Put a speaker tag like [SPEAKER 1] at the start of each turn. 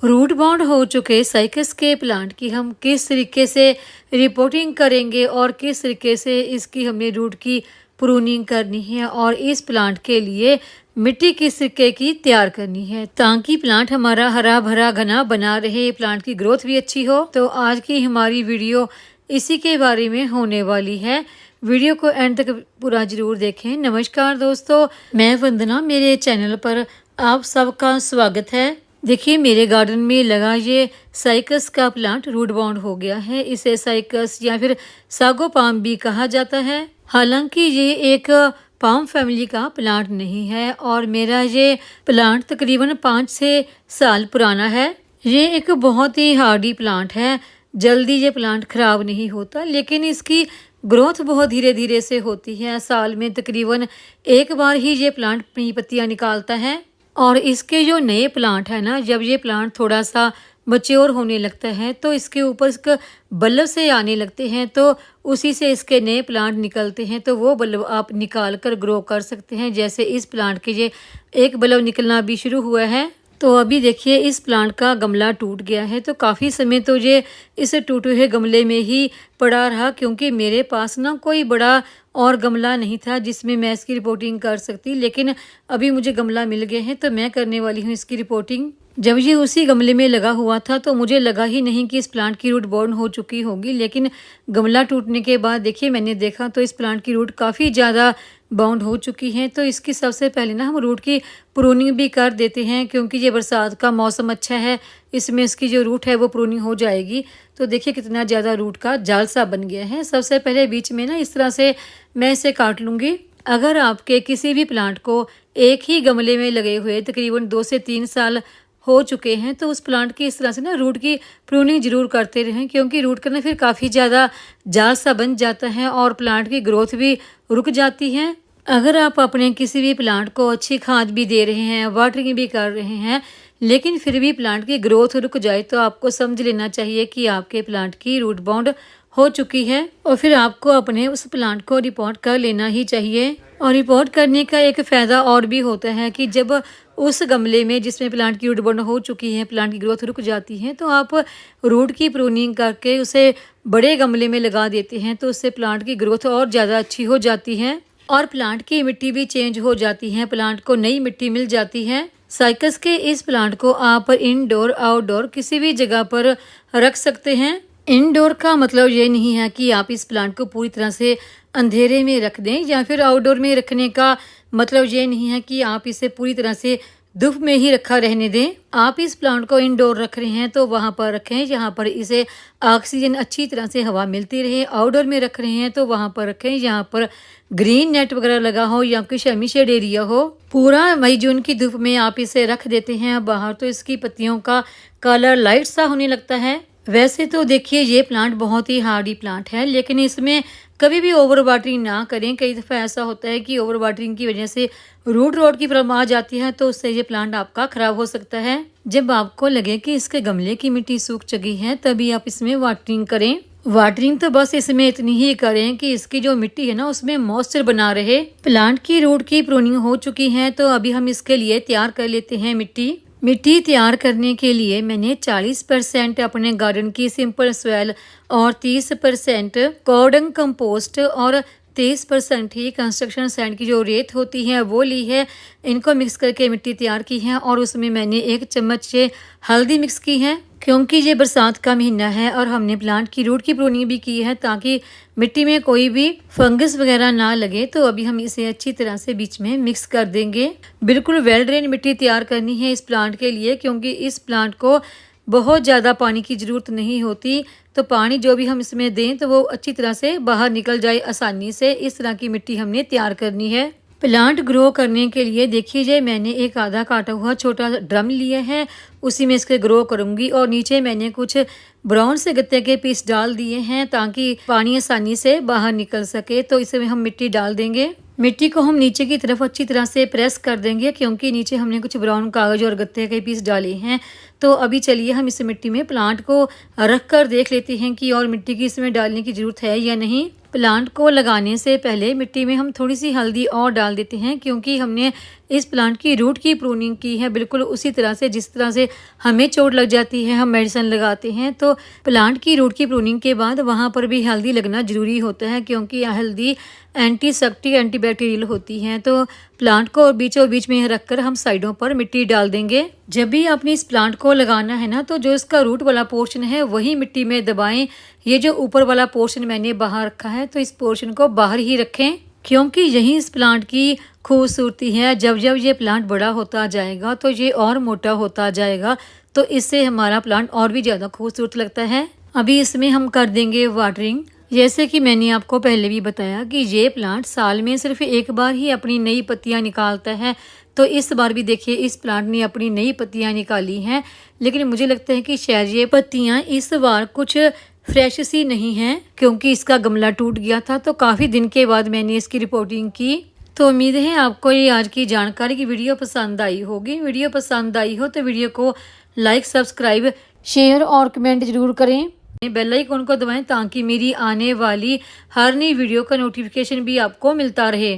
[SPEAKER 1] Root bound हो चुके cycas के प्लांट की हम किस तरीके से रिपोर्टिंग करेंगे और किस तरीके से इसकी हमें रूट की प्रूनिंग करनी है और इस प्लांट के लिए मिट्टी किस तरीके की तैयार करनी है ताकि प्लांट हमारा हरा भरा घना बना रहे, प्लांट की ग्रोथ भी अच्छी हो। तो आज की हमारी वीडियो इसी के बारे में होने वाली है। वीडियो को एंड तक पूरा जरूर देखें। नमस्कार दोस्तों, मैं वंदना, मेरे चैनल पर आप सबका स्वागत है। देखिए, मेरे गार्डन में लगा ये साइकस का प्लांट रूट बाउंड हो गया है। इसे साइकस या फिर सागो पाम भी कहा जाता है। हालांकि ये एक पाम फैमिली का प्लांट नहीं है और मेरा ये प्लांट तकरीबन 5-6 साल पुराना है। ये एक बहुत ही हार्डी प्लांट है, जल्दी ये प्लांट खराब नहीं होता, लेकिन इसकी ग्रोथ बहुत धीरे धीरे से होती है। साल में तकरीबन एक बार ही ये प्लांट अपनी पत्तियां निकालता है। और इसके जो नए प्लांट है ना, जब ये प्लांट थोड़ा सा मैच्योर होने लगता है तो इसके ऊपर इसका बल्ब से आने लगते हैं, तो उसी से इसके नए प्लांट निकलते हैं। तो वो बल्ब आप निकाल कर ग्रो कर सकते हैं। जैसे इस प्लांट के ये एक बल्ब निकलना भी शुरू हुआ है। तो अभी देखिए, इस प्लांट का गमला टूट गया है। तो काफ़ी समय तो ये इस टूटे हुए गमले में ही पड़ा रहा, क्योंकि मेरे पास ना कोई बड़ा और गमला नहीं था जिसमें मैं इसकी रिपोर्टिंग कर सकती। लेकिन अभी मुझे गमला मिल गए हैं तो मैं करने वाली हूँ इसकी रिपोर्टिंग। जब ये उसी गमले में लगा हुआ था तो मुझे लगा ही नहीं कि इस प्लांट की रूट बाउंड हो चुकी होगी, लेकिन गमला टूटने के बाद देखिए मैंने देखा तो इस प्लांट की रूट काफ़ी ज़्यादा बाउंड हो चुकी हैं। तो इसकी सबसे पहले ना हम रूट की प्रूनिंग भी कर देते हैं, क्योंकि ये बरसात का मौसम अच्छा है, इसमें इसकी जो रूट है वो प्रूनिंग हो जाएगी। तो देखिए कितना ज़्यादा रूट का जाल सा बन गया है। सबसे पहले बीच में ना इस तरह से मैं इसे काट लूँगी। अगर आपके किसी भी प्लांट को एक ही गमले में लगे हुए तकरीबन 2 से 3 साल हो चुके हैं तो उस प्लांट की इस तरह से ना रूट की प्रूनिंग जरूर करते रहें, क्योंकि रूट करना फिर काफ़ी ज़्यादा जाल सा बन जाता है और प्लांट की ग्रोथ भी रुक जाती है। अगर आप अपने किसी भी प्लांट को अच्छी खाद भी दे रहे हैं, वाटरिंग भी कर रहे हैं, लेकिन फिर भी प्लांट की ग्रोथ रुक जाए तो आपको समझ लेना चाहिए कि आपके प्लांट की रूट बाउंड हो चुकी है और फिर आपको अपने उस प्लांट को रिपोर्ट कर लेना ही चाहिए। और रिपोर्ट करने का एक फ़ायदा और भी होता है कि जब उस गमले में जिसमें प्लांट की रूट बाउंड हो चुकी है, प्लांट की ग्रोथ रुक जाती है, तो आप रूट की प्रूनिंग करके उसे बड़े गमले में लगा देते हैं तो उससे प्लांट की ग्रोथ और ज़्यादा अच्छी हो जाती है और प्लांट की मिट्टी भी चेंज हो जाती है, प्लांट को नई मिट्टी मिल जाती है। साइकस के इस प्लांट को आप इंडोर आउटडोर किसी भी जगह पर रख सकते हैं। इंडोर का मतलब ये नहीं है कि आप इस प्लांट को पूरी तरह से अंधेरे में रख दें, या फिर आउटडोर में रखने का मतलब ये नहीं है कि आप इसे पूरी तरह से धूप में ही रखा रहने दें। आप इस प्लांट को इंडोर रख रहे हैं तो वहाँ पर रखें जहाँ पर इसे ऑक्सीजन अच्छी तरह से हवा मिलती रहे। आउटडोर में रख रहे हैं तो वहाँ पर रखें जहाँ पर ग्रीन नेट वगैरह लगा हो या कोई सेमी शेड एरिया हो। पूरा मई जून की धूप में आप इसे रख देते हैं बाहर तो इसकी पत्तियों का कलर लाइट सा होने लगता है। वैसे तो देखिए, ये प्लांट बहुत ही हार्डी प्लांट है, लेकिन इसमें कभी भी ओवर वाटरिंग ना करें। कई दफ़ा ऐसा होता है कि ओवर वाटरिंग की वजह से रूट रॉट की प्रॉब्लम आ जाती है, तो उससे ये प्लांट आपका ख़राब हो सकता है। जब आपको लगे कि इसके गमले की मिट्टी सूख चुकी है तभी आप इसमें वाटरिंग करें। वाटरिंग तो बस इसमें इतनी ही करें कि इसकी जो मिट्टी है ना उसमें मॉइस्चर बना रहे। प्लांट की रूट की प्रूनिंग हो चुकी है तो अभी हम इसके लिए तैयार कर लेते हैं मिट्टी तैयार करने के लिए मैंने 40% अपने गार्डन की सिंपल सॉइल और 30% कॉर्डन कंपोस्ट और 30% ही कंस्ट्रक्शन सैंड की जो रेत होती है वो ली है। इनको मिक्स करके मिट्टी तैयार की है और उसमें मैंने 1 चम्मच से हल्दी मिक्स की है, क्योंकि ये बरसात का महीना है और हमने प्लांट की रूट की प्रूनिंग भी की है ताकि मिट्टी में कोई भी फंगस वगैरह ना लगे। तो अभी हम इसे अच्छी तरह से बीच में मिक्स कर देंगे। बिल्कुल वेल ड्रेन मिट्टी तैयार करनी है इस प्लांट के लिए, क्योंकि इस प्लांट को बहुत ज़्यादा पानी की ज़रूरत नहीं होती। तो पानी जो भी हम इसमें दें तो वो अच्छी तरह से बाहर निकल जाए आसानी से। इस तरह की मिट्टी हमने तैयार करनी है। प्लांट ग्रो करने के लिए देखिए, मैंने एक आधा काटा हुआ छोटा ड्रम लिया है, उसी में इसके ग्रो करूँगी। और नीचे मैंने कुछ ब्राउन से गत्ते के पीस डाल दिए हैं ताकि पानी आसानी से बाहर निकल सके। तो इसमें हम मिट्टी डाल देंगे। मिट्टी को हम नीचे की तरफ अच्छी तरह से प्रेस कर देंगे, क्योंकि नीचे हमने कुछ ब्राउन कागज और गत्ते के पीस डाले हैं। तो अभी चलिए हम इस मिट्टी में प्लांट को रख कर देख लेते हैं कि और मिट्टी की इसमें डालने की ज़रूरत है या नहीं। प्लांट को लगाने से पहले मिट्टी में हम थोड़ी सी हल्दी और डाल देते हैं, क्योंकि हमने इस प्लांट की रूट की प्रूनिंग की है, बिल्कुल उसी तरह से जिस तरह से हमें चोट लग जाती है, हम मेडिसिन लगाते हैं, तो प्लांट की रूट की प्रूनिंग के बाद वहाँ पर भी हल्दी लगना ज़रूरी होता है, क्योंकि हल्दी एंटीसेप्टिक एंटीबैक्टीरियल होती हैं। तो प्लांट को बीचों बीच में रखकर हम साइडों पर मिट्टी डाल देंगे। जब भी आपने इस प्लांट को लगाना है ना, तो जो इसका रूट वाला पोर्शन है वही मिट्टी में दबाएं। ये जो ऊपर वाला पोर्शन मैंने बाहर रखा है, तो इस पोर्शन को बाहर ही रखें, क्योंकि यही इस प्लांट की खूबसूरती है। जब जब ये प्लांट बड़ा होता जाएगा तो ये और मोटा होता जाएगा, तो इससे हमारा प्लांट और भी ज़्यादा खूबसूरत लगता है। अभी इसमें हम कर देंगे वाटरिंग। जैसे कि मैंने आपको पहले भी बताया कि ये प्लांट साल में सिर्फ एक बार ही अपनी नई पत्तियां निकालता है, तो इस बार भी देखिए इस प्लांट ने अपनी नई पत्तियां निकाली हैं, लेकिन मुझे लगता है कि शायद ये पत्तियां इस बार कुछ फ्रेश सी नहीं हैं, क्योंकि इसका गमला टूट गया था। तो काफ़ी दिन के बाद मैंने इसकी रिपोर्टिंग की। तो उम्मीद है आपको ये आज की जानकारी की वीडियो पसंद आई होगी। वीडियो पसंद आई हो तो वीडियो को लाइक, सब्सक्राइब, शेयर और कमेंट जरूर करें। बेल आइकन को दबाएं ताकि मेरी आने वाली हर नई वीडियो का नोटिफिकेशन भी आपको मिलता रहे।